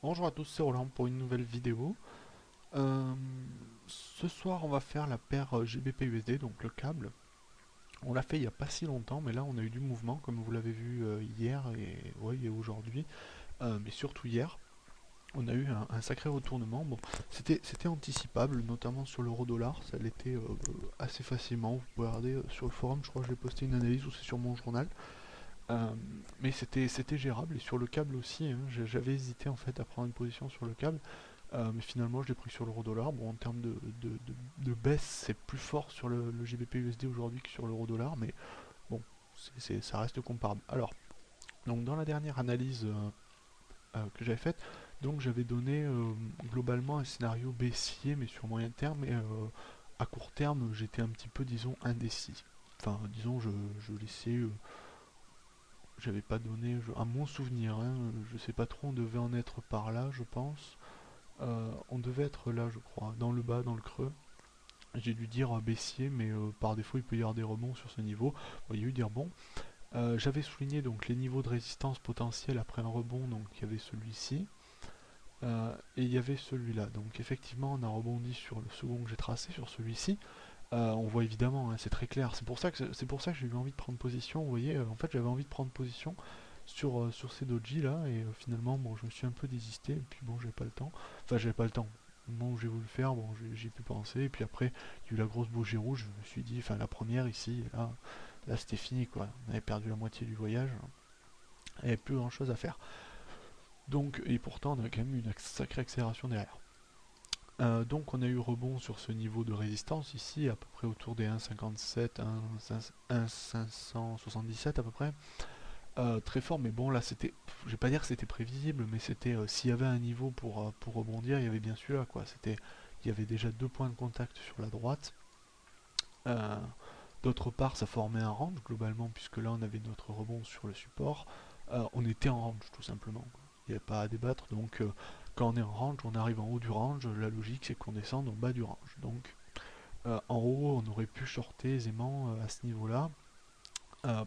Bonjour à tous, c'est Roland pour une nouvelle vidéo. Euh, Ce soir, on va faire la paire GBP-USD, donc le câble. On l'a fait il n'y a pas si longtemps, mais là, on a eu du mouvement, comme vous l'avez vu hier et, ouais, et aujourd'hui, mais surtout hier. On a eu un sacré retournement. Bon, c'était anticipable, notamment sur l'euro-dollar. Ça l'était assez facilement. Vous pouvez regarder sur le forum, je crois que j'ai posté une analyse ou c'est sur mon journal. Euh, mais c'était gérable et sur le câble aussi, hein. J'avais hésité en fait à prendre une position sur le câble. Mais finalement, je l'ai pris sur l'euro-dollar. Bon, en termes de baisse, c'est plus fort sur le GBP-USD aujourd'hui que sur l'euro-dollar, mais bon, ça reste comparable. Alors, donc dans la dernière analyse que j'avais faite, donc j'avais donné globalement un scénario baissier, mais sur moyen terme, et à court terme, j'étais un petit peu, disons, indécis. Enfin, disons, je laissais, j'avais pas donné, à mon souvenir, hein, je sais pas trop, on devait en être par là, je pense. On devait être là, je crois, dans le bas, dans le creux. J'ai dû dire baissier, mais par défaut, il peut y avoir des rebonds sur ce niveau. Bon, il y a eu des rebonds. J'avais souligné donc les niveaux de résistance potentiels après un rebond, donc il y avait celui-ci. Et il y avait celui-là. Donc effectivement, on a rebondi sur le second que j'ai tracé, sur celui-ci. On voit évidemment, hein, c'est très clair. C'est pour ça que j'ai eu envie de prendre position. Vous voyez, en fait, j'avais envie de prendre position sur ces doji là, et finalement, bon, je me suis un peu désisté. Et puis bon, j'avais pas le temps. Enfin, j'avais pas le temps. Au moment où j'ai voulu le faire, bon, j'ai pu penser. Et puis après, il y a eu la grosse bougie rouge. Je me suis dit, enfin, la première ici, là, c'était fini quoi. On avait perdu la moitié du voyage. Il n'y avait plus grand chose à faire. Donc, et pourtant, on a quand même eu une sacrée accélération derrière. Donc on a eu rebond sur ce niveau de résistance ici, à peu près autour des 1,57, 1,577 à peu près. Très fort, mais bon là c'était, je vais pas dire que c'était prévisible, mais c'était s'il y avait un niveau pour rebondir, il y avait bien celui-là quoi. Il y avait déjà deux points de contact sur la droite. Euh, D'autre part, ça formait un range globalement, puisque là on avait notre rebond sur le support. On était en range tout simplement, quoi. Il n'y avait pas à débattre, donc quand on est en range, on arrive en haut du range, la logique c'est qu'on descende en bas du range. Donc en haut, on aurait pu shorter aisément à ce niveau-là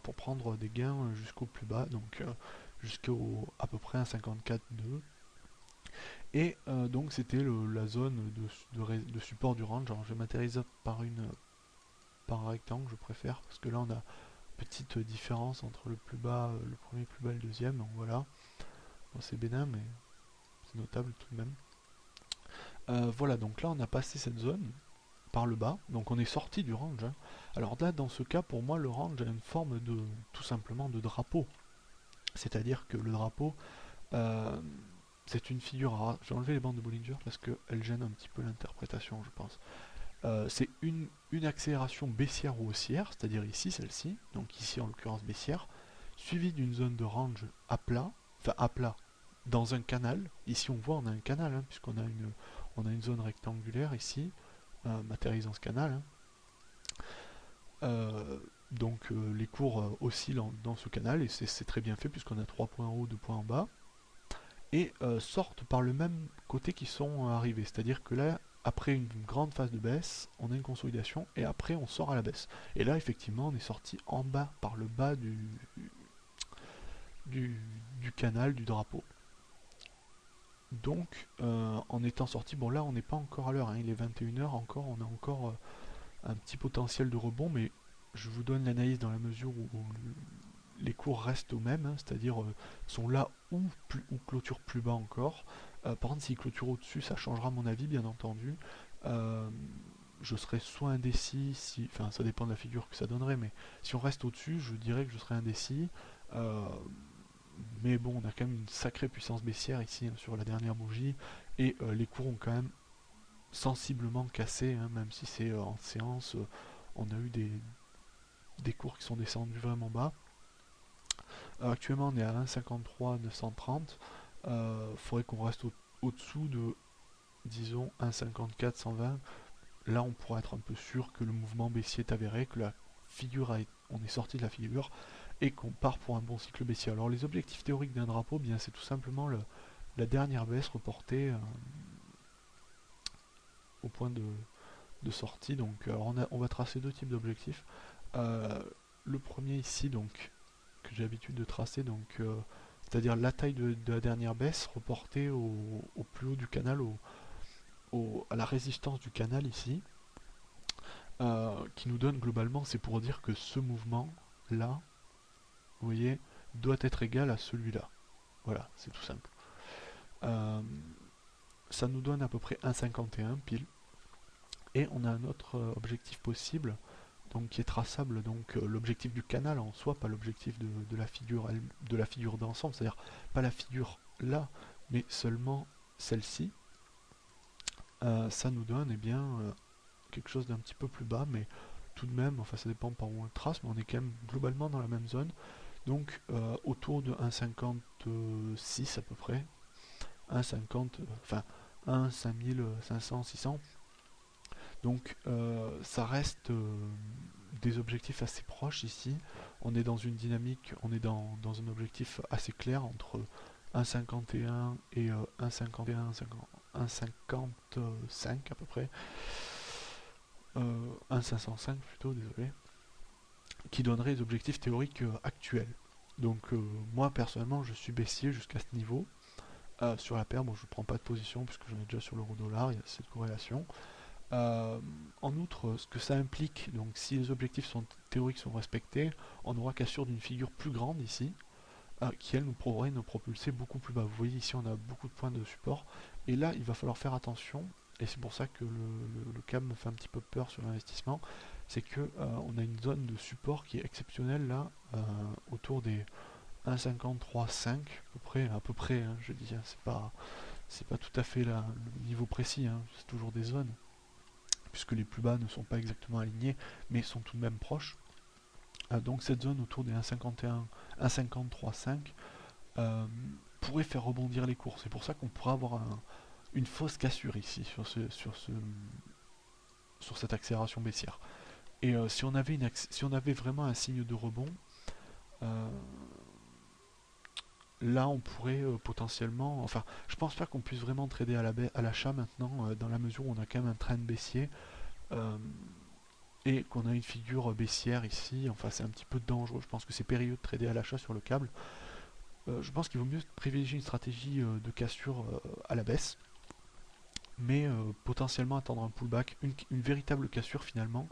pour prendre des gains jusqu'au plus bas, donc jusqu'au à peu près un 54,2. Et donc c'était la zone de support du range. Alors je matérialise par un rectangle, je préfère, parce que là on a petite différence entre le plus bas, le premier plus bas et le deuxième, donc voilà. Bon, c'est bénin, mais c'est notable tout de même. Voilà, donc là on a passé cette zone par le bas, donc on est sorti du range, hein. Alors là, dans ce cas, pour moi, le range a une forme de, tout simplement, de drapeau. C'est-à-dire que le drapeau, euh, c'est une figure. Alors, j'ai enlevé les bandes de Bollinger parce qu'elles gênent un petit peu l'interprétation, je pense. C'est une accélération baissière ou haussière, c'est-à-dire ici, celle-ci, donc ici en l'occurrence baissière, suivie d'une zone de range à plat, enfin à plat, dans un canal. Ici on voit on a un canal, hein, puisqu'on a une zone rectangulaire ici, matérialisant ce canal, hein. Les cours oscillent dans ce canal et c'est très bien fait puisqu'on a 3 points en haut, 2 points en bas et sortent par le même côté qui sont arrivés. C'est-à-dire que là, après une grande phase de baisse, on a une consolidation et après on sort à la baisse. Et là, effectivement, on est sorti en bas par le bas du, du canal du drapeau. Donc, en étant sorti, bon là, on n'est pas encore à l'heure, hein, il est 21 h encore, on a encore un petit potentiel de rebond, mais je vous donne l'analyse dans la mesure où les cours restent aux mêmes, hein, c'est-à-dire sont là ou clôturent plus bas encore. Par contre, s'ils clôturent au-dessus, ça changera mon avis, bien entendu. Euh, je serais soit indécis, enfin ça dépend de la figure que ça donnerait, mais si on reste au-dessus, je dirais que je serais indécis. Euh, mais bon, on a quand même une sacrée puissance baissière ici, hein, sur la dernière bougie, et les cours ont quand même sensiblement cassé, hein, même si c'est en séance, on a eu des cours qui sont descendus vraiment bas. Actuellement, on est à 1,53 930. Faudrait qu'on reste au-dessous de, disons, 1,54 120. Là, on pourrait être un peu sûr que le mouvement baissier est avéré, que on est sorti de la figure et qu'on part pour un bon cycle baissier. Alors, les objectifs théoriques d'un drapeau, bien, c'est tout simplement la dernière baisse reportée au point de sortie. Donc, on va tracer deux types d'objectifs. Le premier ici, donc, que j'ai l'habitude de tracer, donc c'est-à-dire la taille de la dernière baisse reportée au plus haut du canal, à la résistance du canal ici, qui nous donne globalement, c'est pour dire que ce mouvement là, vous voyez, doit être égal à celui-là. Voilà, c'est tout simple. Euh, Ça nous donne à peu près 1,51 pile. Et on a un autre objectif possible, donc qui est traçable, donc l'objectif du canal en soi, pas l'objectif de la figure d'ensemble, c'est-à-dire pas la figure là, mais seulement celle-ci. Ça nous donne quelque chose d'un petit peu plus bas, mais tout de même, enfin ça dépend par où on le trace, mais on est quand même globalement dans la même zone, donc autour de 1,56 à peu près, 1,50, enfin 1,5500, 600. Donc ça reste des objectifs assez proches ici. On est dans une dynamique, on est dans un objectif assez clair entre 1,51 et 1,51, 1,55 à peu près. 1,505 plutôt, désolé. Qui donnerait les objectifs théoriques actuels. Donc moi personnellement je suis baissier jusqu'à ce niveau. Sur la paire, bon je ne prends pas de position puisque j'en ai déjà sur l'euro dollar, il y a cette corrélation. En outre, ce que ça implique, donc si les objectifs théoriques sont respectés, on aura cassure d'une figure plus grande ici, qui elle nous pourrait nous propulser beaucoup plus bas. Vous voyez ici on a beaucoup de points de support, et là il va falloir faire attention, et c'est pour ça que le câble me fait un petit peu peur sur l'investissement, c'est que on a une zone de support qui est exceptionnelle là, autour des 1,53,5 à peu près hein, je dis, hein, c'est pas tout à fait là, le niveau précis, hein, c'est toujours des zones puisque les plus bas ne sont pas exactement alignés, mais sont tout de même proches. Donc cette zone autour des 1,51, 1,53,5 pourrait faire rebondir les cours. C'est pour ça qu'on pourrait avoir une fausse cassure ici sur cette accélération baissière. Et si on avait vraiment un signe de rebond, euh, là on pourrait potentiellement, enfin je pense pas qu'on puisse vraiment trader à l'achat maintenant, dans la mesure où on a quand même un trend baissier. Euh, et qu'on a une figure baissière ici, enfin c'est un petit peu dangereux, je pense que c'est périlleux de trader à l'achat sur le câble. Je pense qu'il vaut mieux privilégier une stratégie de cassure à la baisse, mais potentiellement attendre un pullback, une véritable cassure finalement,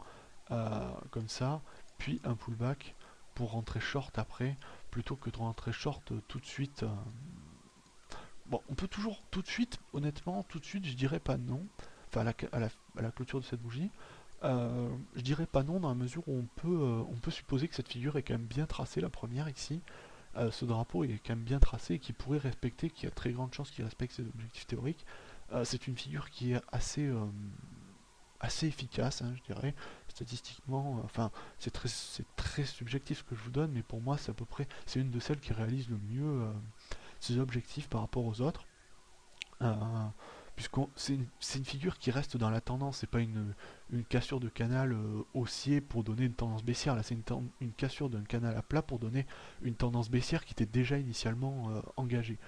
comme ça, puis un pullback pour rentrer short après, plutôt que de rentrer short tout de suite. Bon, on peut toujours tout de suite, honnêtement, tout de suite je dirais pas non, enfin à la clôture de cette bougie. Je dirais pas non dans la mesure où on peut supposer que cette figure est quand même bien tracée, la première ici. Ce drapeau est quand même bien tracé et qui pourrait respecter, qui a très grande chance qu'il respecte ses objectifs théoriques. C'est une figure qui est assez efficace, hein, je dirais, statistiquement. Enfin, c'est très subjectif ce que je vous donne, mais pour moi, c'est à peu près, c'est une de celles qui réalise le mieux ses objectifs par rapport aux autres. Euh, Puisque c'est une figure qui reste dans la tendance, c'est pas une cassure de canal haussier pour donner une tendance baissière, là c'est une cassure d'un canal à plat pour donner une tendance baissière qui était déjà initialement engagée.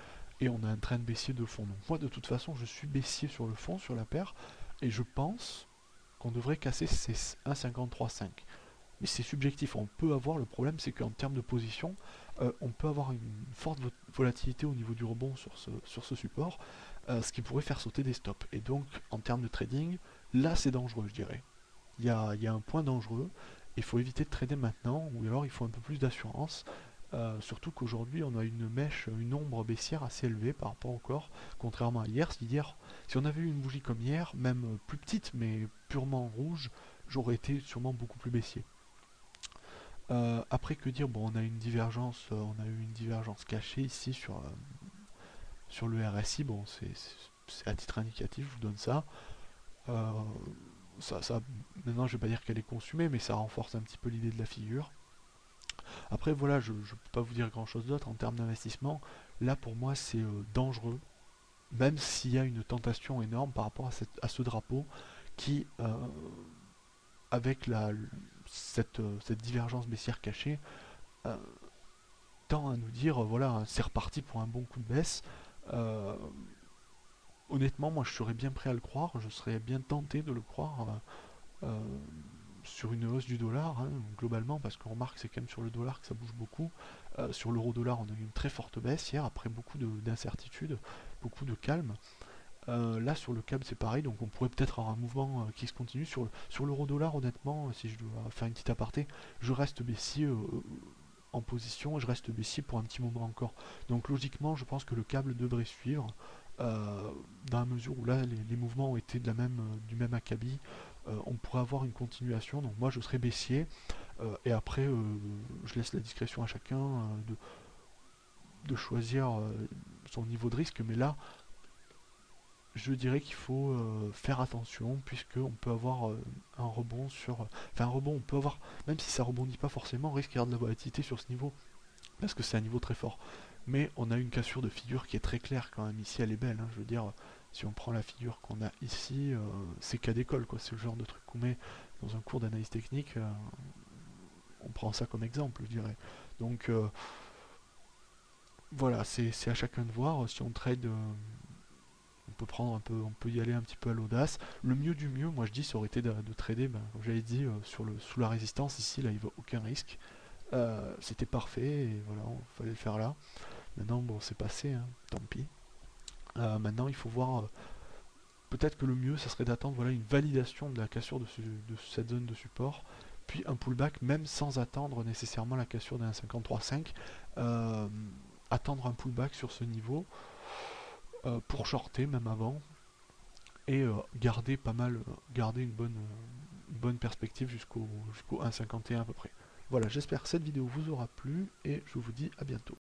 Et on a un trend baissier de fond. Donc moi de toute façon je suis baissier sur le fond, sur la paire, et je pense qu'on devrait casser ces 1,53,5. Mais c'est subjectif, on peut avoir, le problème c'est qu'en termes de position, on peut avoir une forte volatilité au niveau du rebond sur ce support, ce qui pourrait faire sauter des stops. Et donc, en termes de trading, là c'est dangereux, je dirais. Il y a un point dangereux, il faut éviter de trader maintenant, ou alors il faut un peu plus d'assurance. Surtout qu'aujourd'hui on a une mèche, une ombre baissière assez élevée par rapport au corps, contrairement à hier. Si on avait eu une bougie comme hier, même plus petite mais purement rouge, j'aurais été sûrement beaucoup plus baissier. Après que dire, bon on a on a eu une divergence cachée ici sur le RSI, bon c'est à titre indicatif, je vous donne ça. Euh, ça. Maintenant je vais pas dire qu'elle est consumée, mais ça renforce un petit peu l'idée de la figure. Après voilà, je ne peux pas vous dire grand chose d'autre en termes d'investissement. Là pour moi c'est dangereux, même s'il y a une tentation énorme par rapport à ce drapeau qui, avec cette divergence baissière cachée, euh, tend à nous dire voilà, c'est reparti pour un bon coup de baisse. Euh, Honnêtement, moi je serais bien prêt à le croire, je serais bien tenté de le croire sur une hausse du dollar, hein, globalement, parce qu'on remarque que c'est quand même sur le dollar que ça bouge beaucoup. Sur l'euro-dollar, on a eu une très forte baisse hier, après beaucoup d'incertitudes, beaucoup de calme. Là sur le câble c'est pareil, donc on pourrait peut-être avoir un mouvement qui se continue. Sur l'euro-dollar, honnêtement, si je dois faire une petite aparté, je reste baissier en position, et je reste baissier pour un petit moment encore. Donc logiquement, je pense que le câble devrait suivre, dans la mesure où là les mouvements ont été du même acabit. On pourrait avoir une continuation, donc moi je serais baissier, et après je laisse la discrétion à chacun de choisir son niveau de risque, mais là je dirais qu'il faut faire attention, puisqu'on peut avoir un rebond enfin un rebond, on peut avoir, même si ça rebondit pas forcément, on risque d'avoir de la volatilité sur ce niveau, parce que c'est un niveau très fort. Mais on a une cassure de figure qui est très claire quand même, ici elle est belle, hein. Je veux dire, si on prend la figure qu'on a ici, c'est cas d'école, quoi. C'est le genre de truc qu'on met dans un cours d'analyse technique, on prend ça comme exemple, je dirais. Donc voilà, c'est à chacun de voir. Si on trade, on peut prendre un peu, on peut y aller un petit peu à l'audace. Le mieux du mieux, moi je dis, ça aurait été de trader, ben, comme j'avais dit, sous la résistance. Ici, là, il n'y a aucun risque. C'était parfait, et voilà, il fallait le faire là. Maintenant, bon, c'est passé, hein, tant pis. Maintenant, il faut voir. Peut-être que le mieux, ça serait d'attendre, voilà, une validation de la cassure de cette zone de support, puis un pullback, même sans attendre nécessairement la cassure d'un 53.5. Attendre un pullback sur ce niveau pour shorter même avant, et garder une bonne perspective jusqu'au 1,51 à peu près. Voilà, j'espère que cette vidéo vous aura plu, et je vous dis à bientôt.